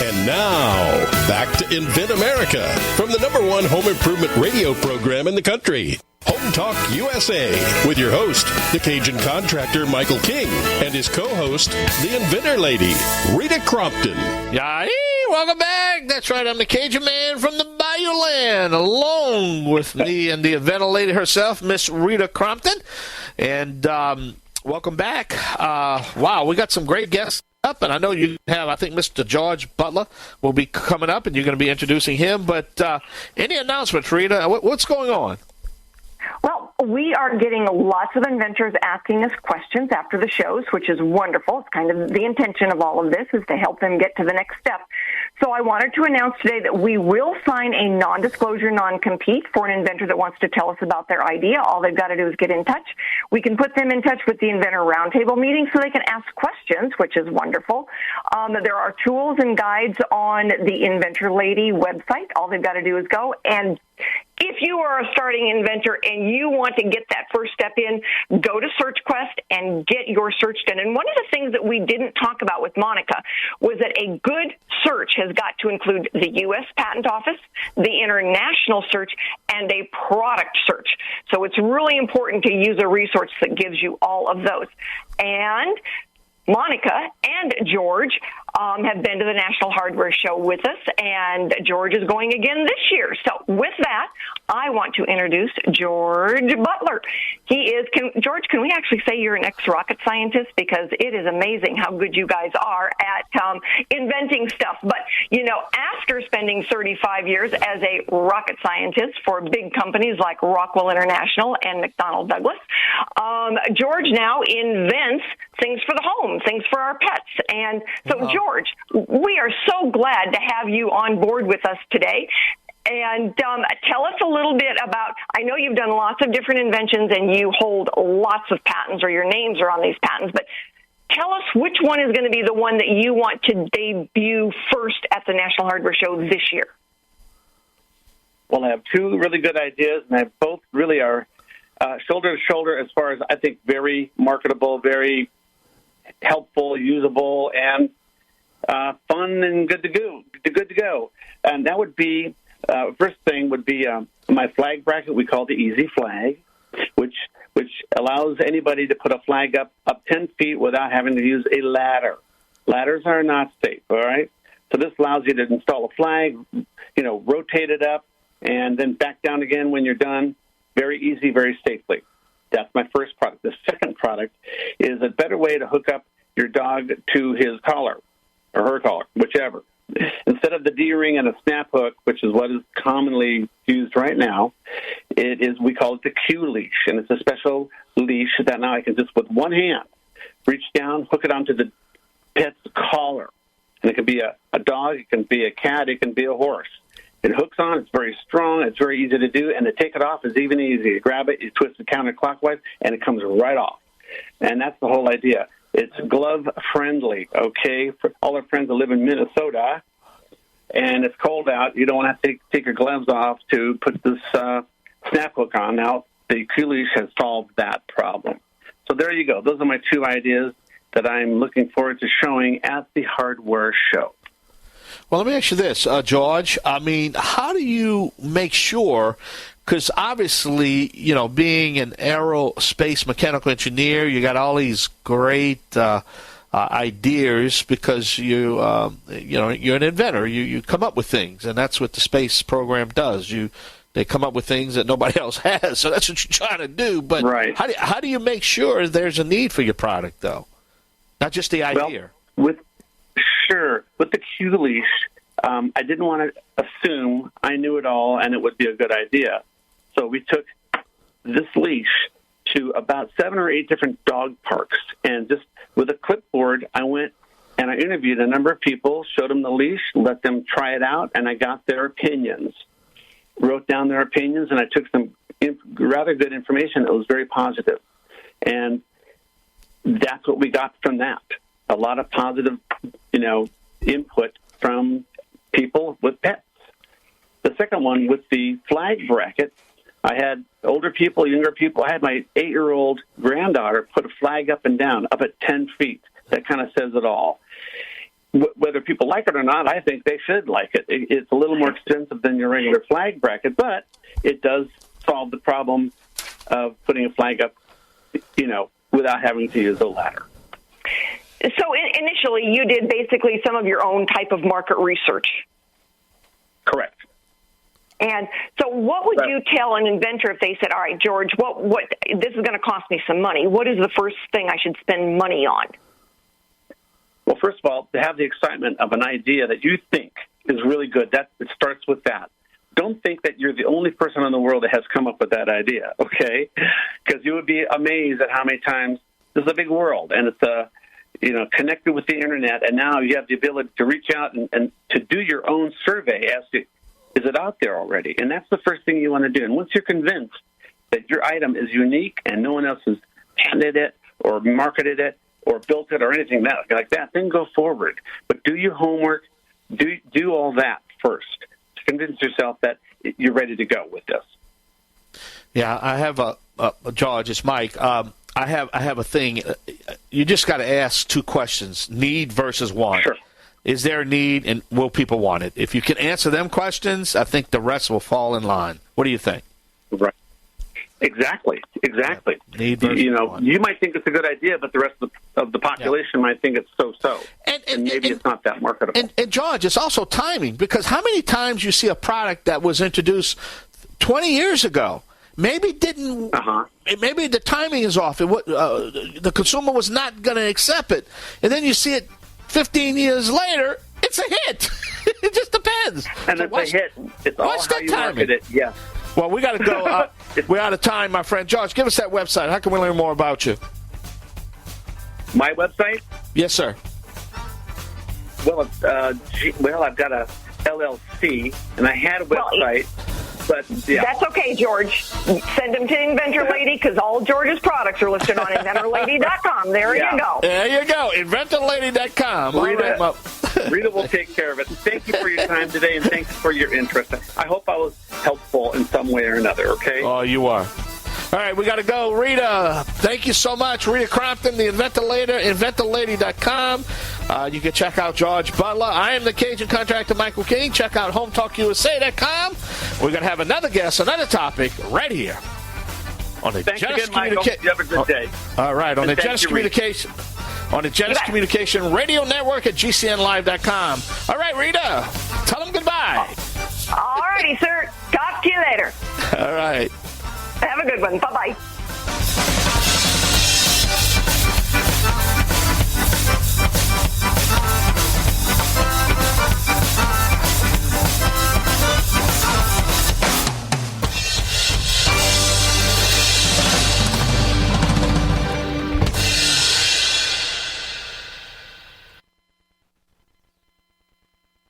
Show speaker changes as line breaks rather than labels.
And now, back to Invent America from the #1 home improvement radio program in the country. Home Talk USA with your host, the Cajun contractor Michael King, and his co-host, the Inventor Lady, Rita Crompton.
Yay! Welcome back. That's right. I'm the Cajun man from the Bayou Land, along with me and the Inventor Lady herself, Miss Rita Crompton. And welcome back. Wow, we got some great guests up, and I know you have, I think Mr. George Butler will be coming up, and you're going to be introducing him. But any announcements, Rita? What's going on?
Well, we are getting lots of inventors asking us questions after the shows, which is wonderful. It's kind of the intention of all of this is to help them get to the next step. So I wanted to announce today that we will sign a non-disclosure, non-compete for an inventor that wants to tell us about their idea. All they've got to do is get in touch. We can put them in touch with the Inventor Roundtable meeting so they can ask questions, which is wonderful. There are tools and guides on the Inventor Lady website. All they've got to do is go. And if you are a starting inventor and you want to get that first step in, go to SearchQuest and get your search done. And one of the things that we didn't talk about with Monica was that a good search has got to include the U.S. Patent Office, the international search, and a product search. So it's really important to use a resource that gives you all of those. And Monica and George have been to the National Hardware Show with us, and George is going again this year. So with that, I want to introduce George Butler. George, can we actually say you're an ex-rocket scientist? Because it is amazing how good you guys are at inventing stuff. But, you know, after spending 35 years as a rocket scientist for big companies like Rockwell International and McDonnell Douglas, George now invents things for the home, things for our pets. And so, George, we are so glad to have you on board with us today. And tell us a little bit about, I know you've done lots of different inventions and you hold lots of patents, or your names are on these patents, but tell us which one is going to be the one that you want to debut first at the National Hardware Show this year.
Well, I have two really good ideas, and they both really are shoulder to shoulder as far as, I think, very marketable, very helpful, usable, and fun and good to go. And that would be, first thing would be my flag bracket. We call it the Easy Flag, which allows anybody to put a flag up 10 feet without having to use a ladder. Ladders are not safe, all right? So this allows you to install a flag, rotate it up, and then back down again when you're done. Very easy, very safely. That's my first product. The second product is a better way to hook up your dog to his collar or her collar, whichever. Instead of the D-ring and a snap hook, which is what is commonly used right now, we call it the Q leash, and it's a special leash that now I can just with one hand reach down, hook it onto the pet's collar. And it can be a dog, it can be a cat, it can be a horse. It hooks on, it's very strong, it's very easy to do, and to take it off is even easier. You grab it, you twist it counterclockwise, and it comes right off. And that's the whole idea. It's glove-friendly, okay? For all our friends that live in Minnesota, and it's cold out, you don't want to have to take your gloves off to put this snap hook on. Now, the Q-leash has solved that problem. So there you go. Those are my two ideas that I'm looking forward to showing at the hardware show.
Well, let me ask you this, George. I mean, how do you make sure, because obviously, being an aerospace mechanical engineer, you got all these great ideas because you're an inventor. You come up with things, and that's what the space program does. They come up with things that nobody else has, so that's what you're trying to do. But
right.
How do you make sure there's a need for your product, though? Not just the idea.
Well, with the Q leash, I didn't want to assume I knew it all and it would be a good idea. So we took this leash to about 7 or 8 different dog parks, and just with a clipboard, I went and I interviewed a number of people, showed them the leash, let them try it out, and I got their opinions. Wrote down their opinions, and I took some rather good information that was very positive. And that's what we got from that. A lot of positive, input from people with pets. The second one, with the flag bracket, I had older people, younger people. I had my 8-year-old granddaughter put a flag up and down, up at 10 feet. That kind of says it all. whether people like it or not, I think they should like it. It's a little more expensive than your regular flag bracket, but it does solve the problem of putting a flag up, without having to use a ladder.
So initially, you did basically some of your own type of market research.
Correct.
And so what would you tell an inventor if they said, all right, George, what this is going to cost me some money. What is the first thing I should spend money on?
Well, first of all, to have the excitement of an idea that you think is really good, it starts with that. Don't think that you're the only person in the world that has come up with that idea, okay? Because you would be amazed at how many times this is a big world, and it's connected with the internet, and now you have the ability to reach out and to do your own survey as to, is it out there already? And that's the first thing you want to do. And once you're convinced that your item is unique and no one else has patented it or marketed it or built it or anything like that, then go forward. But do your homework. Do all that first to convince yourself that you're ready to go with this.
Yeah, I have George, it's Mike. I have a thing. You just got to ask two questions: need versus want.
Sure.
Is there a need, and will people want it? If you can answer them questions, I think the rest will fall in line. What do you think?
Right. Exactly.
Yeah. Need versus want.
You might think it's a good idea, but the rest of the population might think it's so-so. And maybe it's not that marketable.
And George, it's also timing, because how many times you see a product that was introduced 20 years ago, maybe didn't. Maybe the timing is off. The consumer was not going to accept it, and then you see it 15 years later. It's a hit. It just depends.
And
so
it's a hit. It's all how you market it. Yes.
Well, we got to go. We're out of time, my friend. George, give us that website. How can we learn more about you?
My website?
Yes, sir.
Well, I've got a LLC, and I had a website. But, yeah.
That's okay, George. Send them to Inventor Lady, because all George's products are listed on InventorLady.com. There you go.
There you go. InventorLady.com.
Rita will take care of it. Thank you for your time today, and thanks for your interest. I hope I was helpful in some way or another, okay?
Oh, you are. All right, we got to go. Rita, thank you so much. Rita Crompton, the Inventor Lady, InventorLady.com. You can check out George Butler. I am the Cajun contractor, Michael King. Check out HomeTalkUSA.com. We're going to have another guest, another topic right here on the
Thanks
Genesis
again, Michael. You have a good day.
All right, on the Genesis Communication. On the Genesis Communication Radio Network at GCNlive.com. All right, Rita, tell them goodbye.
All righty, sir. Talk to you later.
All right.
Have a good one. Bye-bye.